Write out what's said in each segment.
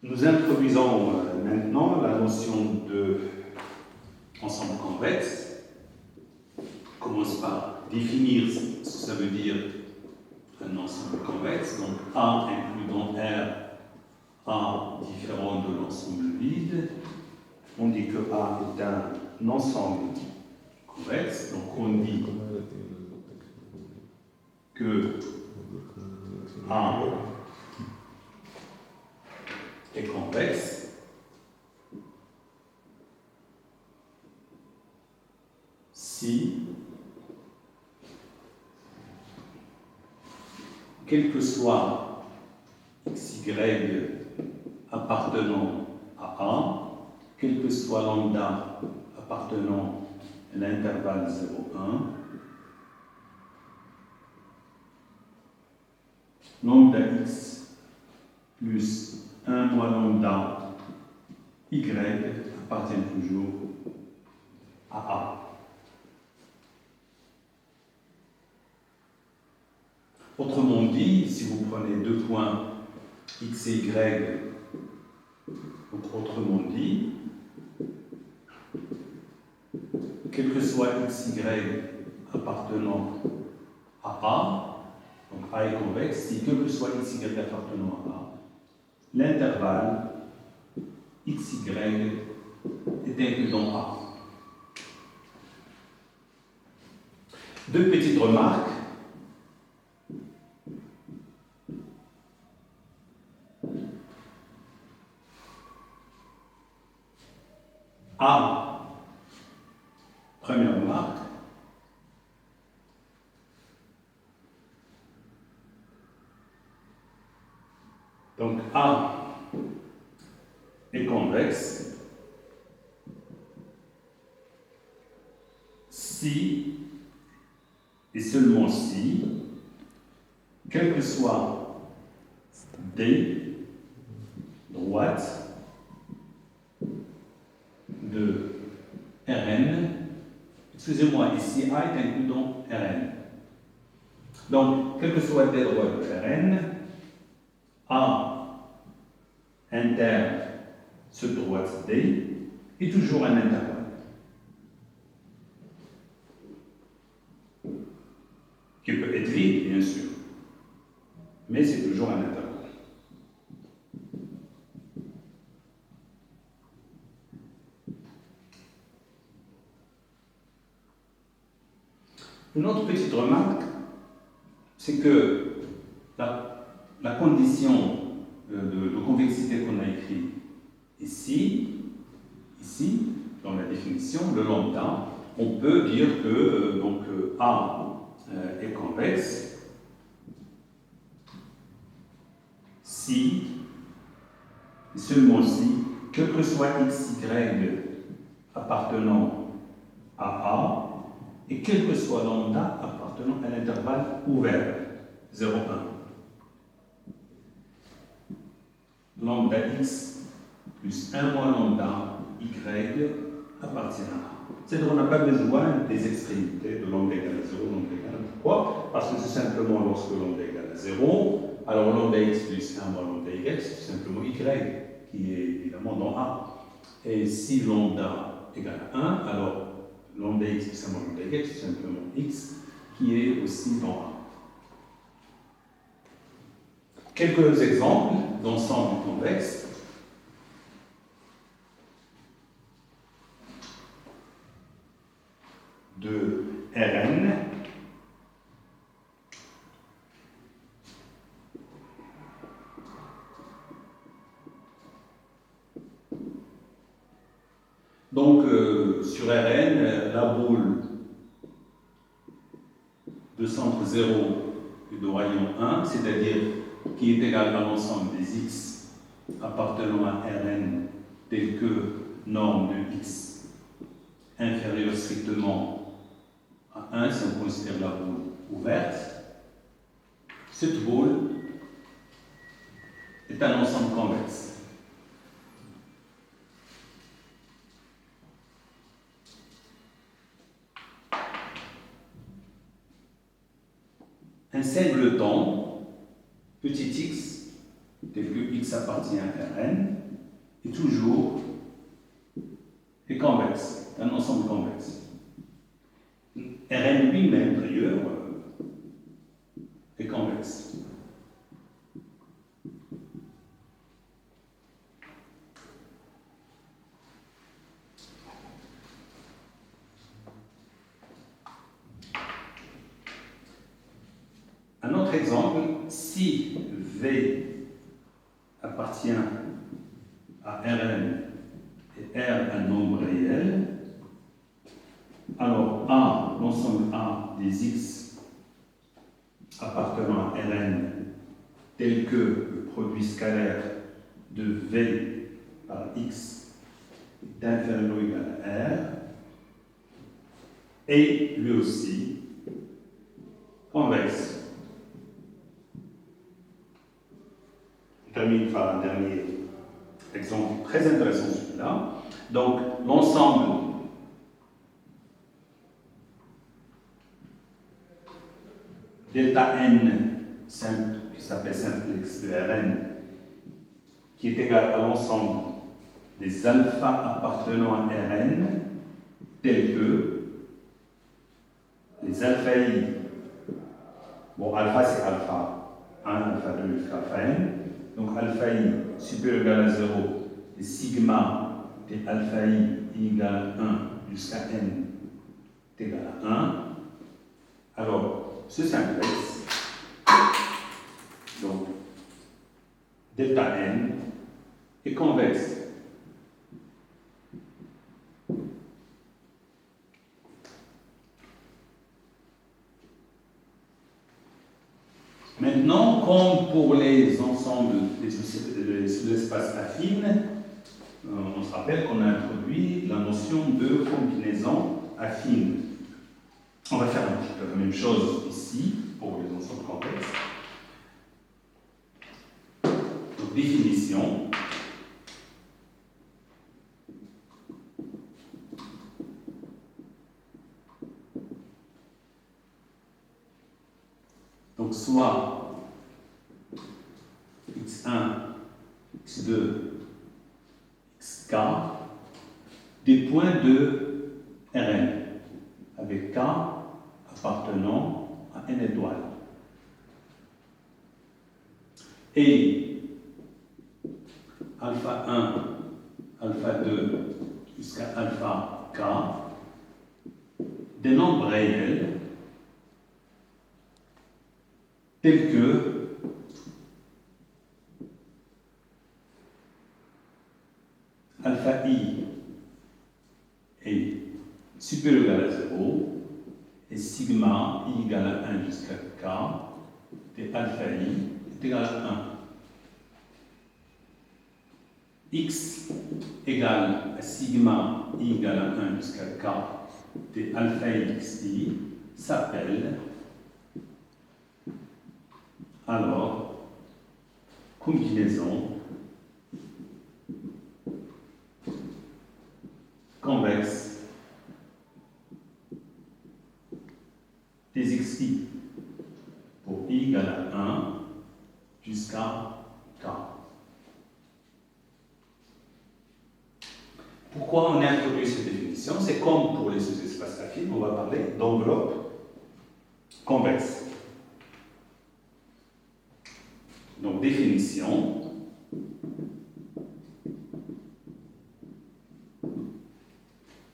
Nous introduisons maintenant la notion d'ensemble convexe. On commence par définir ce que ça veut dire un ensemble convexe. Donc A inclus dans R, A différent de l'ensemble vide. On dit que A est un ensemble convexe. Donc on dit que A est convexe si, quel que soit xy appartenant à A, quel que soit lambda appartenant à l'intervalle 0,1, lambda x plus 1 moins lambda y appartient toujours à A. Autrement dit, si vous prenez deux points x et y, donc autrement dit, quel que soit xy appartenant à A, donc A est convexe, si quel que soit xy appartenant à A, l'intervalle xy est inclus dans A. Deux petites remarques. A, première remarque, donc A est convexe si et seulement si, quel que soit D, droite de Rn, excusez-moi, ici A est inclus dans Rn. Donc, quel que soit D droite de Rn, A inter ce droite D est toujours un intervalle. Qui peut être vide, bien sûr, mais c'est toujours un intervalle. Une autre petite remarque, c'est que la condition de convexité qu'on a écrite ici, dans la définition, le lambda, on peut dire que A est convexe si, et seulement si, quel que soit xy appartenant à A, et quel que soit lambda appartenant à l'intervalle ouvert, 0,1. Lambda x plus 1 moins lambda y appartient à A. C'est-à-dire qu'on n'a pas besoin des extrémités de lambda égale à 0, lambda égale à 3, parce que c'est simplement lorsque lambda égale à 0, alors lambda x plus 1 moins lambda y, c'est simplement y qui est évidemment dans A. Et si lambda égale à 1, alors lambda x plus 1 moins lambda y, c'est simplement x qui est aussi dans A. Quelques exemples d'ensemble convexe. De Rn donc sur Rn, la boule de centre 0 et de rayon 1, c'est-à-dire qui est égale à l'ensemble des x appartenant à Rn tel que norme de x inférieure strictement à 1 si on considère la boule ouverte. Cette boule est un ensemble convexe. Un singleton, petit x, tel que X appartient à Rn, est toujours convexe, un ensemble convexe. Rn lui-même, d'ailleurs, est convexe. Un autre exemple, si V appartient à Rn et R un nombre réel, alors A, l'ensemble A des X appartenant à Rn, tel que le produit scalaire de V par X est inférieur ou égal à R, est lui aussi convexe. Je termine par un dernier exemple très intéressant celui-là. Donc, l'ensemble delta n simple, qui s'appelle simplex de Rn, qui est égal à l'ensemble des alphas appartenant à Rn, tels que les alpha i. Bon, alpha c'est alpha 1, alpha 2 jusqu'à alpha n. Donc alpha i supérieur ou égal à 0 et sigma de alpha i égale à 1 jusqu'à n est égal à 1. Alors, ce simplex, donc delta n, est convexe. Maintenant, comme pour les ensembles des sous-espaces affines, on se rappelle qu'on a introduit la notion de combinaison affine. On va faire un petit peu la même chose ici pour les ensembles complexes. Donc, définition. Donc, soit x1, x2, xk, des points de Rn, avec k appartenant à n étoiles. Et alpha 1, alpha 2, jusqu'à alpha k, des nombres réels tels que alpha i est supérieur ou égal à 0 et sigma i égale à 1 jusqu'à k de alpha i est égal à 1. X égale à sigma i égale à 1 jusqu'à k de alpha i xi s'appelle alors combinaison convexe des xi pour i égale à 1 jusqu'à k. Pourquoi on a introduit cette définition? C'est comme pour les sous-espaces affines, on va parler d'enveloppe convexe. Donc, définition.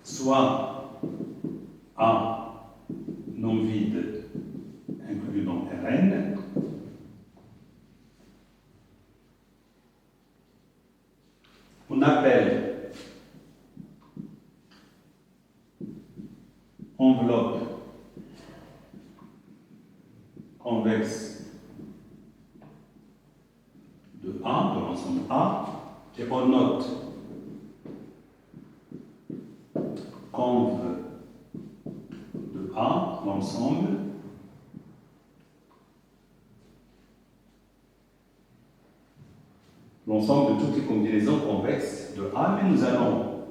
Soit A non vide inclus dans Rn, on appelle enveloppe convexe de A, de l'ensemble A, et on note conv de A, l'ensemble, de toutes les combinaisons convexes de A, mais nous allons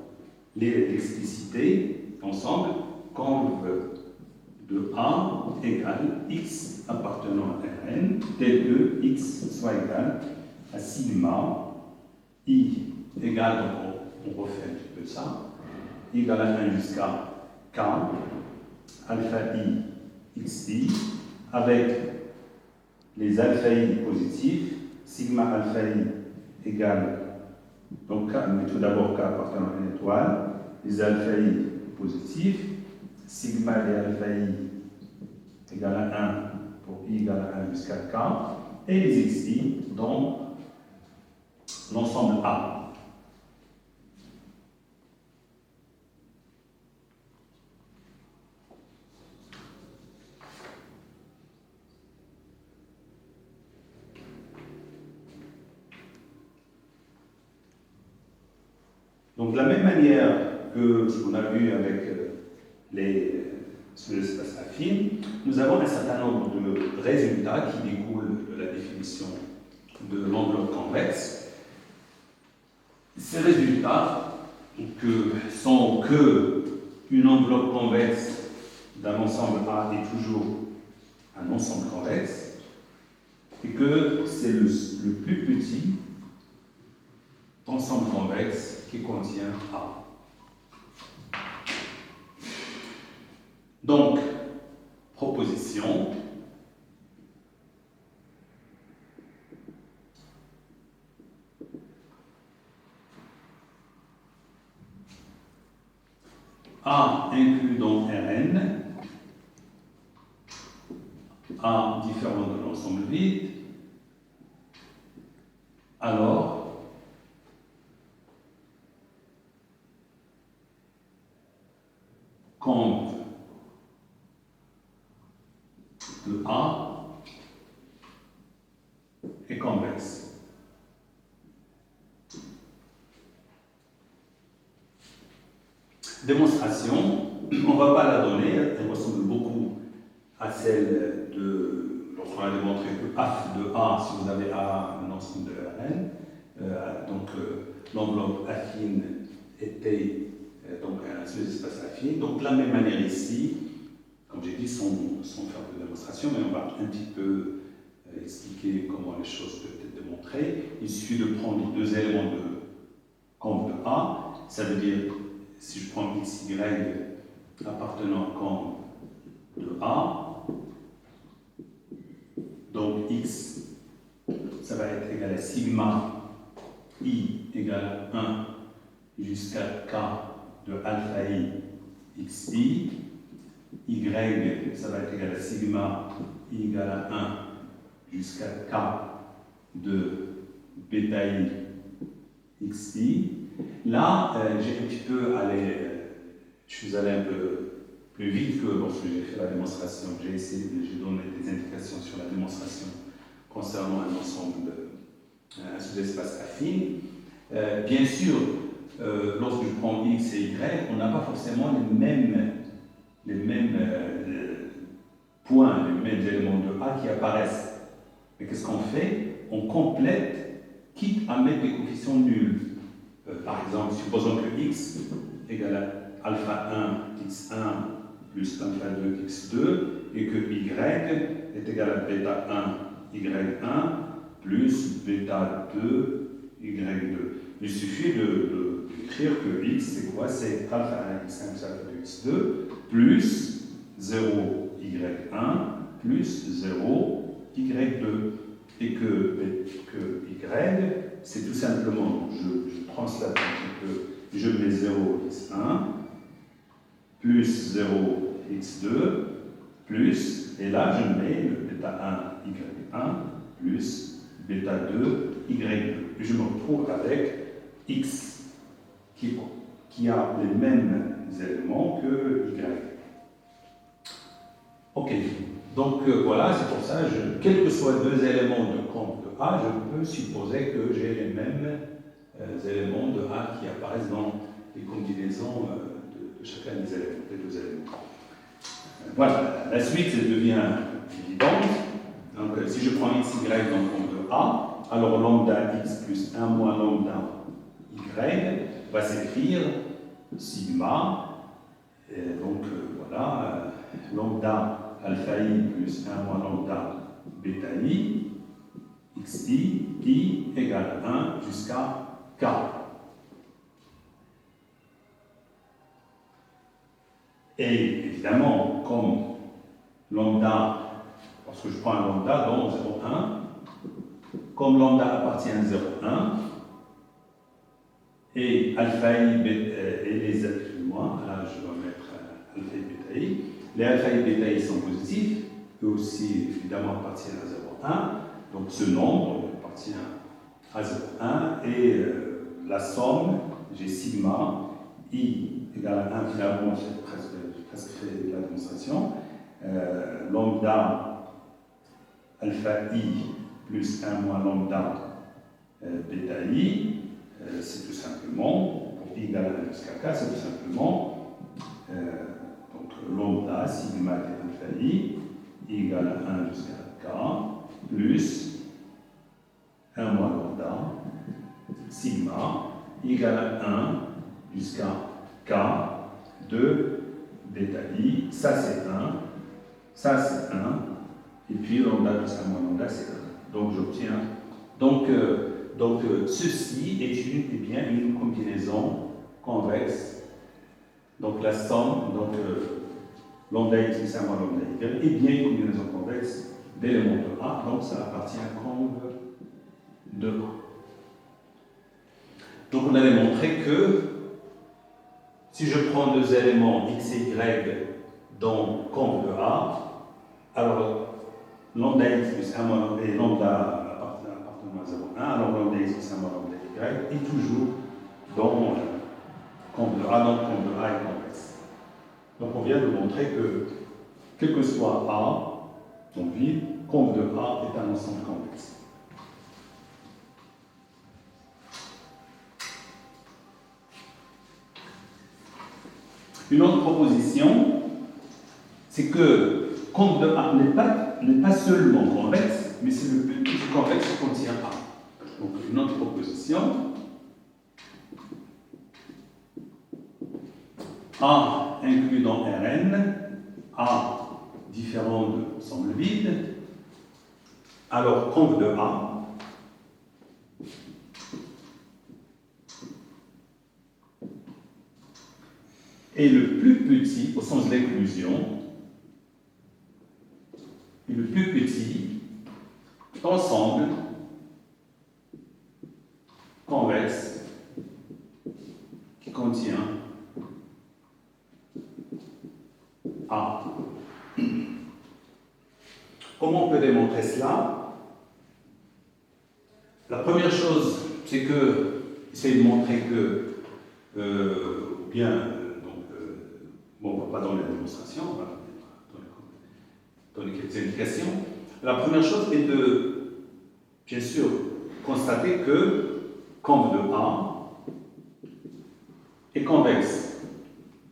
l'expliciter ensemble, conv de A égale X appartenant à Rn, tel que X soit égal à sigma I égale, donc on refait un petit peu ça, I égale à 1 jusqu'à K, alpha I xi, avec les alpha I positifs, sigma alpha I égale, donc mais tout d'abord K appartenant à une étoile, les alpha I positifs, sigma des alpha I égale à 1 pour I égale à 1 jusqu'à K, et les xi, donc l'ensemble A. Donc, de la même manière que on a vu avec sur l'espace affine, nous avons un certain nombre de résultats qui découlent de la définition de l'enveloppe convexe. Ces résultats sont que une enveloppe convexe d'un ensemble A est toujours un ensemble convexe et que c'est le plus petit ensemble convexe qui contient A. Donc, proposition. A inclus dans Rn, A différent de l'ensemble vide, alors compte de A est convexe. Démonstration, on ne va pas la donner, elle ressemble beaucoup à celle de, lorsqu'on a démontré que F de A, si vous avez A, un ensemble de Rn, l'enveloppe affine était donc un sous-espace affine. Donc, de la même manière ici, comme j'ai dit, sans faire de démonstration, mais on va un petit peu expliquer comment les choses peuvent être démontrées. Il suffit de prendre deux éléments de camp de A, ça veut dire, si je prends x, y appartenant au camp de A, donc x, ça va être égal à sigma I égale à 1 jusqu'à K de alpha I xi, y, ça va être égal à sigma I égale à 1 jusqu'à K de bêta I xi. Là, j'ai un petit peu je suis allé un peu plus vite que lorsque j'ai fait la démonstration. J'ai donné des indications sur la démonstration concernant un ensemble, un sous-espace affine. Bien sûr, lorsque je prends x et y, on n'a pas forcément les mêmes points, les mêmes éléments de A qui apparaissent. Mais qu'est-ce qu'on fait? On complète, quitte à mettre des coefficients nuls. Par exemple, supposons que x égale à alpha 1 x1 plus alpha 2 x2 et que y est égal à bêta 1 y1 plus bêta 2 y2. Il suffit d'écrire que x c'est quoi? C'est alpha 1 x1 plus alpha 2 x2 plus 0 y1 plus 0 y2 et que y c'est tout simplement, je translate un petit peu, je mets 0 x1 plus 0 x2 plus, et là je mets le bêta 1 y1 plus bêta 2 y2. Et je me retrouve avec x qui a les mêmes éléments que y. Ok, donc voilà, c'est pour ça, quels que soient deux éléments de compte de A, je peux supposer que j'ai les mêmes éléments de A qui apparaissent dans les combinaisons de chacun des deux éléments. Voilà, la suite devient évidente. Donc, si je prends x, y dans le compte de A, alors lambda x plus 1 moins lambda y va s'écrire sigma, et donc voilà, lambda alpha i plus 1 moins lambda bêta i xi I égale 1 jusqu'à K. Et évidemment, comme lambda, parce que je prends un lambda dans 0,1, comme lambda appartient à 0,1, et alpha i et les excuse-moi, là je dois mettre alpha i bêta i, les alpha i bêta i sont positifs, eux aussi évidemment appartiennent à 0,1, donc ce nombre appartient à 0,1 et la somme, j'ai sigma i égale à 1, finalement j'ai presque fait la démonstration, lambda alpha i plus 1 moins lambda bêta i, c'est tout simplement, pour i égale à 1 jusqu'à k, c'est tout simplement donc lambda sigma alpha i égale à 1 jusqu'à k plus 1 moins lambda sigma égale à 1 jusqu'à k de bêta i, ça c'est 1, ça c'est 1, et puis lambda plus 1 moins lambda c'est 1. Donc j'obtiens. Donc ceci est bien une combinaison convexe. Donc la somme, donc lambda x plus 1 moins lambda y est bien une combinaison convexe d'éléments de A, donc ça appartient à conve de A. Donc on a démontré que si je prends deux éléments x et y dans conve de A, alors lambda x plus 1 moins et lambda appartenant à 0,1, alors lambda x plus 1 moins lambda y est toujours dans conve de A, donc conve de A est convexe. Donc on vient de montrer que, quel que soit A, donc vide, conve de A est un ensemble convexe. Une autre proposition, c'est que conve de A n'est pas seulement convexe, mais c'est le plus petit convexe qui contient A. Donc une autre proposition, A inclus dans Rn, A différent de ensemble vide, alors conve de A est le plus petit, au sens de l'inclusion, est le plus petit ensemble convexe qui contient A. Comment on peut démontrer cela? La première chose, c'est que, essayer de montrer que, bon, on ne va pas dans la démonstration, on va donner quelques indications. La première chose est de, bien sûr, constater que conve de A est convexe,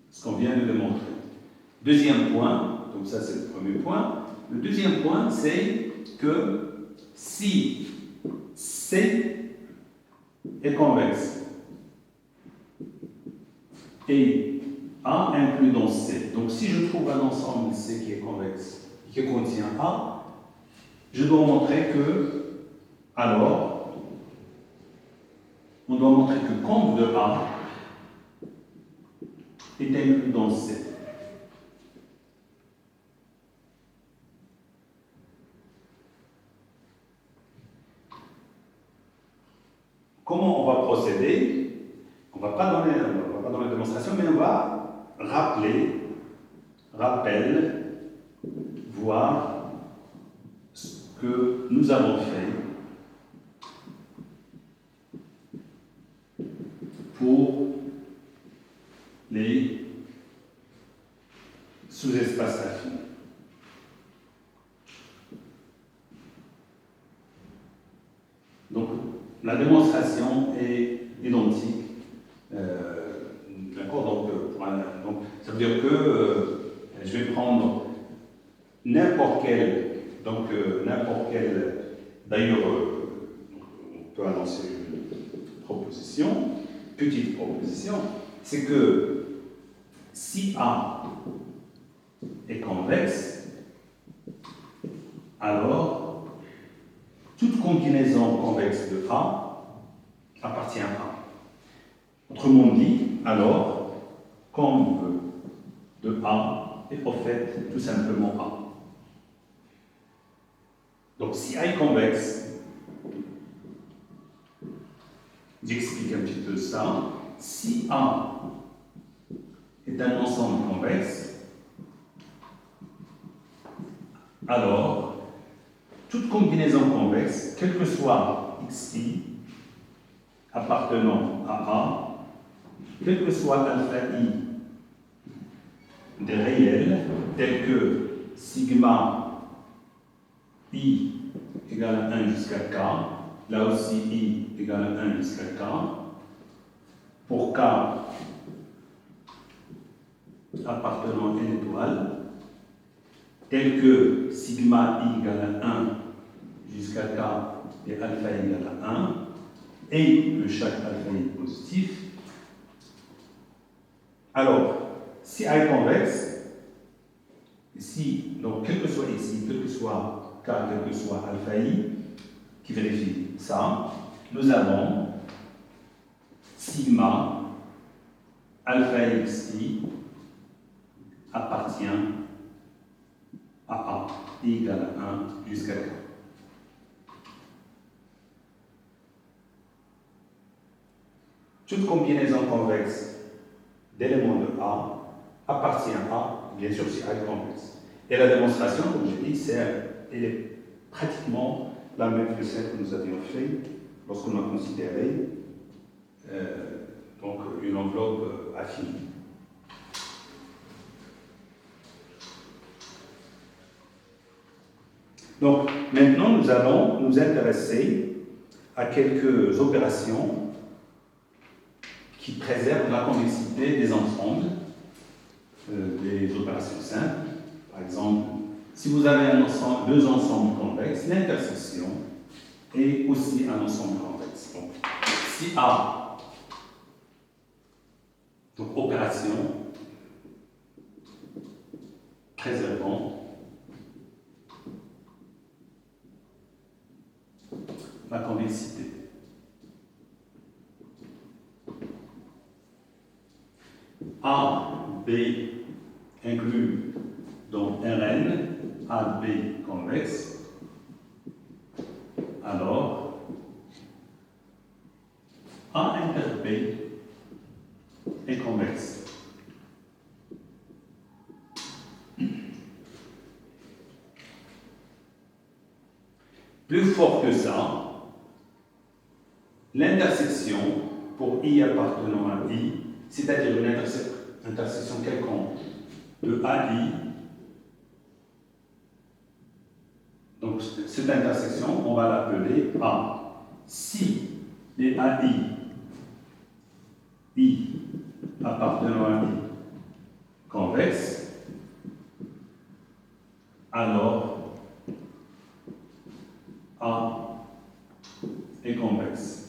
ce qu'on vient de démontrer. Deuxième point, donc ça c'est le premier point. Le deuxième point, c'est que si C est convexe et A inclus dans C, donc si je trouve un ensemble C qui est convexe et qui contient A, je dois montrer que, alors, on doit montrer que conve de A est inclus dans C. Comment on va procéder? On ne va pas dans la démonstration, mais on va rappel, voir ce que nous avons fait pour les sous-espaces affinis. Donc, la démonstration est identique. D'accord, donc, ça veut dire que je vais prendre n'importe quel, d'ailleurs, on peut annoncer une proposition, petite proposition, c'est que si A est convexe, alors tout toute combinaison convexe de A appartient à A. Autrement dit, alors, combe de A est au fait tout simplement A. Donc si A est convexe, j'explique un petit peu ça. Si A est un ensemble convexe, alors toute combinaison convexe, quel que soit xi appartenant à A, quel que soit alpha i des réels, tels que sigma i égale à 1 jusqu'à k, là aussi i égale à 1 jusqu'à k, pour k appartenant à n étoile, tel que sigma i égale à 1 jusqu'à k et alpha i égale à 1, et que chaque alpha i est positif. Alors, si A est convexe, donc quel que soit xi, quel que soit k, quel que soit alpha i, qui vérifie ça, nous avons sigma alpha xi appartient à A, i égale à 1 jusqu'à k. Toute combinaison convexe d'éléments de A appartient à A, bien sûr si A est convexe. Et la démonstration, comme j'ai dit, elle est pratiquement la même que celle que nous avions fait lorsqu'on a considéré donc une enveloppe affine. Donc maintenant nous allons nous intéresser à quelques opérations qui préservent la convexité des ensembles, des opérations simples. Par exemple, si vous avez deux ensembles convexes, l'intersection est aussi un ensemble convexe. Donc, si A, donc opération, préservant la convexité. A, B inclus dans Rn, A, B convexe, alors A inter B est convexe. Plus fort que ça, l'intersection pour I appartenant à I, c'est-à-dire une intersection quelconque de AI. Donc, cette intersection, on va l'appeler A. Si les AI, I appartenant à I, convexes, alors A est convexe.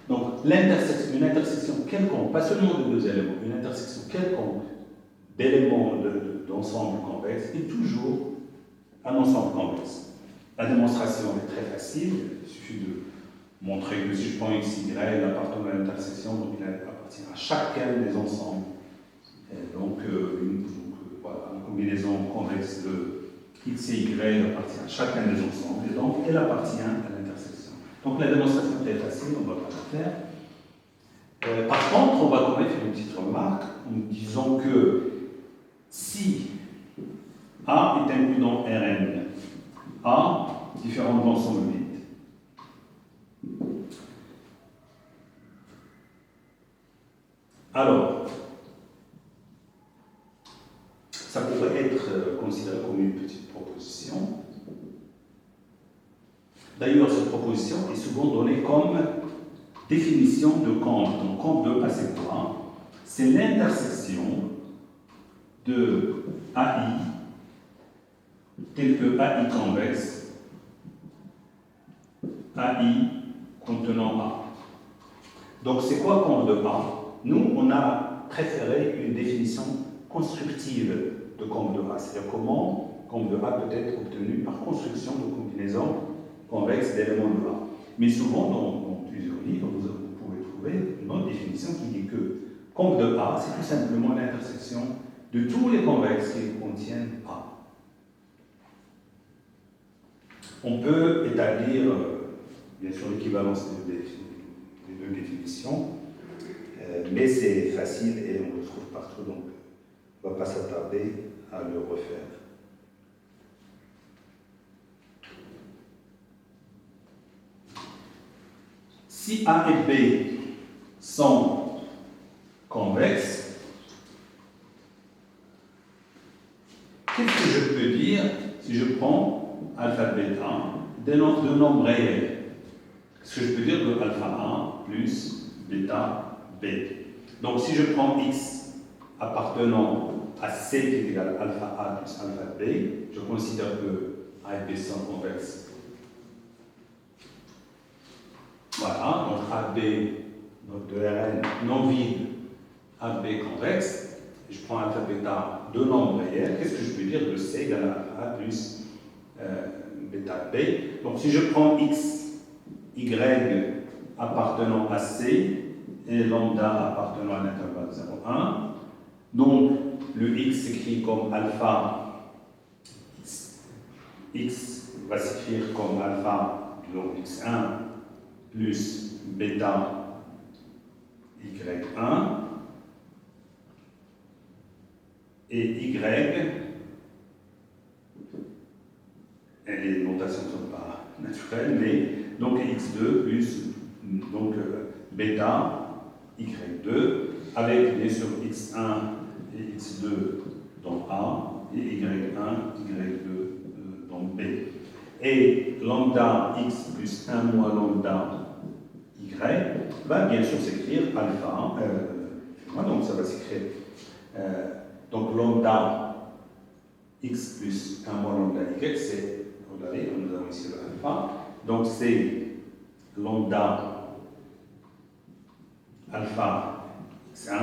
Donc, une intersection quelconque, pas seulement de deux éléments, une intersection quelconque d'éléments d'ensemble convexe est toujours un ensemble convexe. La démonstration est très facile, il suffit de montrer que si je prends x, y, appartenant à l'intersection, donc il appartient à chacun des ensembles. Et donc, voilà, une combinaison convexe de x et y appartient à chacun des ensembles, et donc elle appartient à l'intersection. Donc la démonstration est très facile, on ne va pas la faire. Par contre, on va quand même faire une petite remarque en disant que si A est inclus dans Rn, A différent de l'ensemble vide. Alors, ça pourrait être considéré comme une petite proposition. D'ailleurs, cette proposition est souvent donnée comme définition de combe. Donc, combe de A, c'est quoi? C'est l'intersection de AI, tel que AI convexe, AI contenant A. Donc, c'est quoi combe de A? Nous, on a préféré une définition constructive de combe de A. C'est-à-dire comment combe de A peut être obtenu par construction de combinaisons convexes d'éléments de A. Mais souvent, dans plusieurs livres, vous pouvez trouver une autre définition qui dit que combe de A, c'est tout simplement l'intersection de tous les convexes qui contiennent A. On peut établir, bien sûr, l'équivalence des deux définitions, mais c'est facile et on le trouve partout, donc on ne va pas s'attarder à le refaire. Si A et B sont convexes, qu'est-ce que je peux dire si je prends alpha bêta de nombres réels? Qu'est-ce que je peux dire de alpha A plus bêta B? Donc si je prends x appartenant à C qui est égal à alpha A plus alpha B, je considère que A et B sont convexes. Voilà, donc AB, donc de Rn non vide, AB convexe. Je prends alpha bêta de nombres réels. Qu'est-ce que je peux dire de C égale à alpha A plus bêta B? Donc si je prends x, y appartenant à C et lambda appartenant à l'intervalle 0,1, donc le x s'écrit comme alpha, x va s'écrire comme alpha donc x1 plus bêta y1 et y, et les notations ne sont pas naturelles, mais donc x2 plus donc bêta y2 avec bien sûr x1 et x2 dans A et y1, y2 dans B. Et lambda x plus 1 moins lambda y va bien sûr s'écrire alpha. Donc ça va s'écrire. Donc lambda x plus 1 moins lambda y, c'est, regardez, nous avons ici le alpha. Donc c'est lambda alpha x1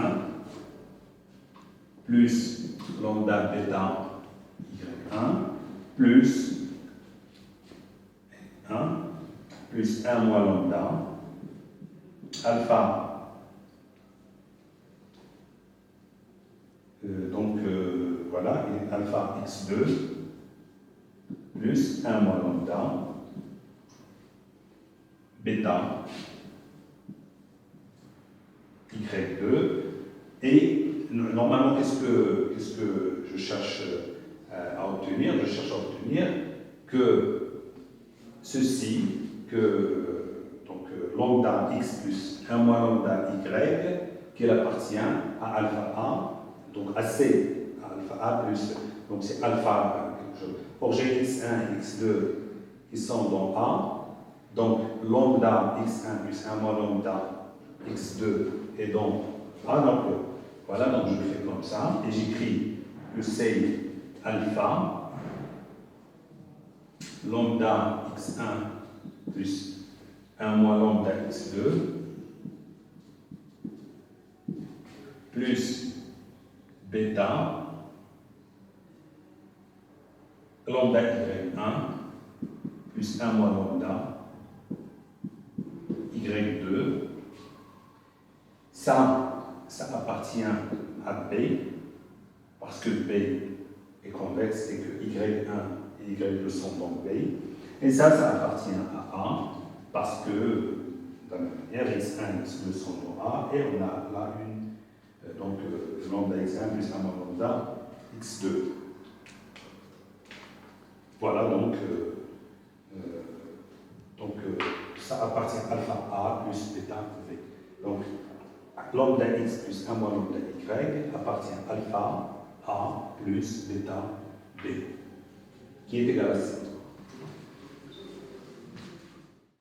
plus lambda bêta y1 plus 1 plus 1 moins lambda alpha voilà, et alpha x2 plus 1 moins lambda bêta y2 et normalement qu'est-ce que je cherche à obtenir? Je cherche à obtenir que ceci, lambda x plus 1 moins lambda y, qui appartient à alpha A, donc à C, à alpha A plus, donc c'est alpha, or j'ai x1 et x2 qui sont dans A, donc lambda x1 plus 1 moins lambda x2 est dans A, donc voilà, donc je le fais comme ça, et j'écris que c'est alpha lambda x1 plus 1 moins lambda x2 plus bêta lambda y1 plus 1 moins lambda y2. Ça appartient à B parce que B est convexe et que y1 et y2 sont dans B. Et ça appartient à A parce que, de la même manière, x1 et x2 sont dans A et on a là lambda x1 plus 1 moins lambda x2. Voilà, donc ça appartient à alpha A plus bêta V. Donc, lambda x plus 1 moins lambda y appartient à alpha A plus bêta B, qui est égal à 7.